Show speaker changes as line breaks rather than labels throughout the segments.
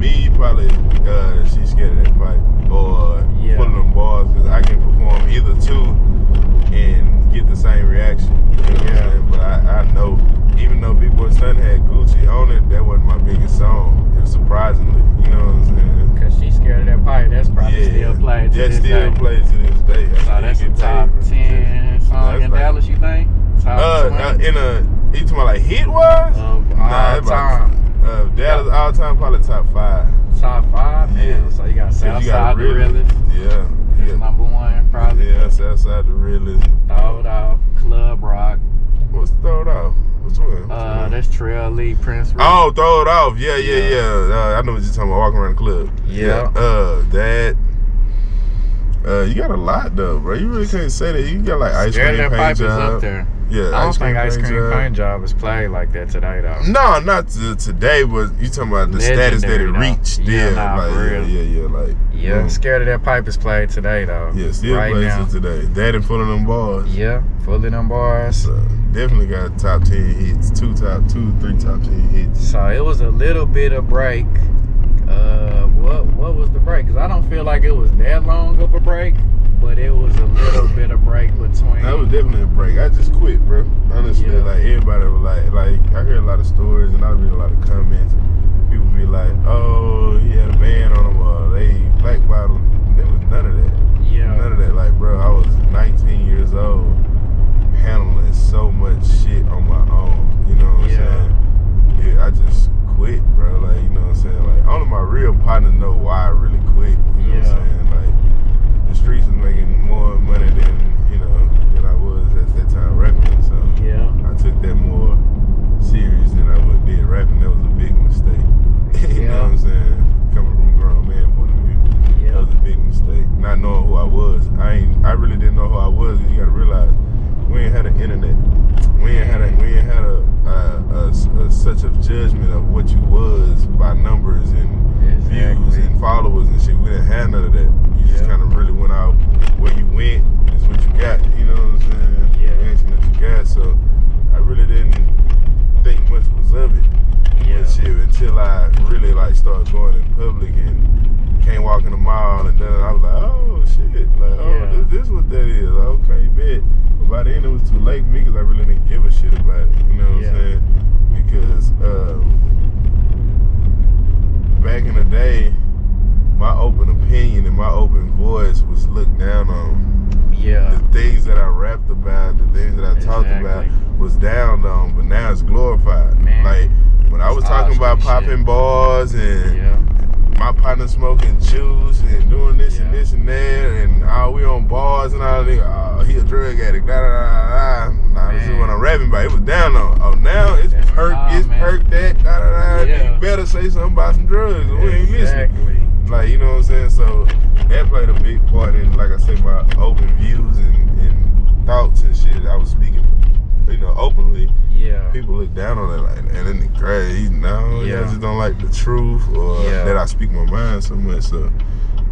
me, probably she's scared of that pipe or pulling them balls, because I can perform either two and get the same reaction. You know what I'm saying? But I know, even though Big Boy Son had Gucci on it, that wasn't my biggest song. It was surprisingly, you know what I'm saying?
Cause she's scared of that pipe. That's probably still played to this day.
That still plays to this day.
So that's a top 10 song in Dallas, you think? Top 20?
You talking about like hit wise?
Of all time.
Dallas all time, probably top 5.
Top 5? Yeah. So you got Southside the Realest.
Yeah.
That's number 1, probably.
Yeah, Southside the Realest.
Throw It Off, Club Rock.
What's Throw It Off? Which one?
That's Trail Lee, Prince Rick.
Oh, Throw It Off. Yeah. I know what you're talking about, walking around the club.
Yeah.
That. You got a lot though, bro. You really can't say that. You got like Ice Cream Paint
Pipe
Job.
is up there.
Yeah,
I don't think Ice Cream Paint Job is played like that today though.
No, not today, but you talking about the status that it reached.
Yeah, Scared of That Pipe is played today though.
Yeah, still plays it today. That and Full of Them Bars.
Yeah, Full of Them Bars.
So, definitely got top 10 hits. 3 top 10 hits.
So it was a little bit of break. What was the break? Because I don't feel like it was that long of a break, but it was a little bit of break between.
That was definitely a break. I just quit, bro. Honestly, like everybody was like I heard a lot of stories and I read a lot of comments. People be like, "Oh, he had a band on him, or they blackballed him." There was none of that.
Yeah.
None of that. Like, bro, I was 19 years old, handling so much shit on my own. You know what I'm saying? Yeah, I just quit, bro. Like, you know what I'm saying? Like, only my real partner know why I really quit. You know what I'm saying? Like, the streets was making more money than I was at that time rapping. So I took that more serious than I did rapping. That was a big mistake. You know what I'm saying? Coming from a grown man point of view, that was a big mistake. Not knowing who I was. I really didn't know who I was. Because you got to realize we ain't had an internet. We ain't had such a judgment of what you was by numbers and views and followers and shit. We didn't have none of that. You just kind of really went out where you went is what you got. You know what I'm saying? The action that you got. So I really didn't think much was of it. Shit, until I really like started going in public and can't walk in the mall, and then I was like, oh shit, like this what that is. Like, okay, bet. But by then it was too late for me because I really didn't give a shit about it. You know what I'm saying? Because back in the day, my open opinion and my open voice was looked down on.
Yeah.
The things that I rapped about, the things that I talked about was down on, but now it's glorified. Man. Like when I was talking about popping bars and my partner smoking juice and doing this and this and that, and we on bars and all that. Oh, he a drug addict. Nah, this is what I'm rapping about. It was down on. Oh, now it's perk that. You better say something about some drugs, or we ain't listening. Like, you know what I'm saying? So that played a big part in, like I say, my open views and thoughts and shit. I was speaking, openly. Yeah. People look down on it like, and then it's crazy. No, I just don't like the truth or that I speak my mind so much. So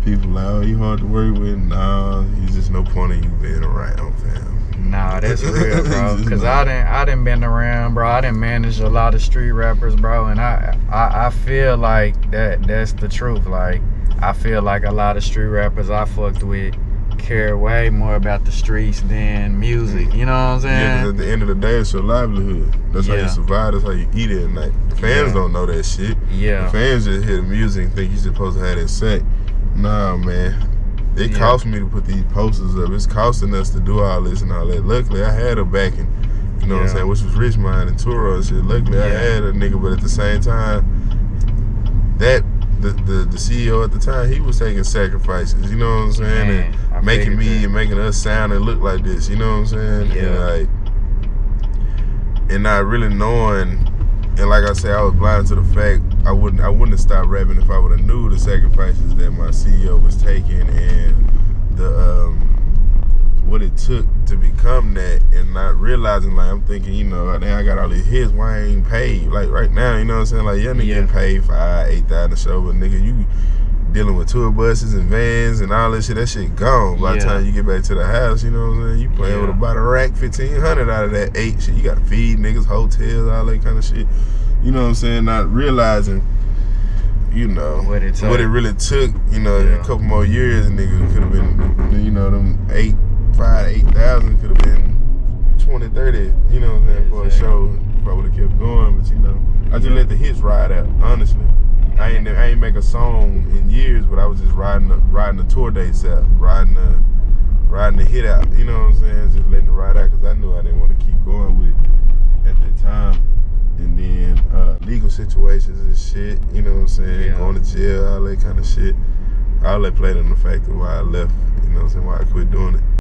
people like, oh, you hard to work with. Nah, it's just no point in you being around, fam.
Nah, that's real, bro. Cause I done been around, bro. I done managed a lot of street rappers, bro, and I feel like that's the truth. Like, I feel like a lot of street rappers I fucked with care way more about the streets than music. You know what I'm saying?
Yeah, 'cause at the end of the day, it's your livelihood. That's how you survive. That's how you eat at night. The fans don't know that shit. Yeah. The fans just hear the music and think you're supposed to have that set. Nah, man. It cost me to put these posters up. It's costing us to do all this and all that. Luckily, I had a backing, you know what I'm saying, which was Richmond and Turo and shit. Luckily, I had a nigga, but at the same time, that the CEO at the time, he was taking sacrifices, you know what I'm saying, and making me and making us sound and look like this, you know what I'm saying, and not really knowing. And like I said, I was blind to the fact I wouldn't have stopped rapping if I would have knew the sacrifices that my CEO was taking and the what it took to become that, and not realizing, like, I'm thinking, now I got all these hits, why I ain't paid? Like right now, you know what I'm saying? Like, nigga getting paid $5,000-$8,000 a show, but nigga, you dealing with tour buses and vans and all that shit, that shit gone. By the time you get back to the house, you know what I'm saying? You playing with about a rack, $1,500 out of that 8 shit. You gotta feed niggas, hotels, all that kind of shit. You know what I'm saying? Not realizing you know,
what it
really took, you know, a couple more years, and nigga could have been, you know, them 8,000 could have been 20, 30, you know what I'm saying, for a show. If I would have kept going, but you know, I just let the hits ride out, honestly. I ain't make a song in years, but I was just riding the tour dates out, riding the hit out, you know what I'm saying, just letting it ride out, because I knew I didn't want to keep going with it at that time. And then legal situations and shit, you know what I'm saying, going to jail, all that kind of shit. All that played on the factor why I left, you know what I'm saying, why I quit doing it.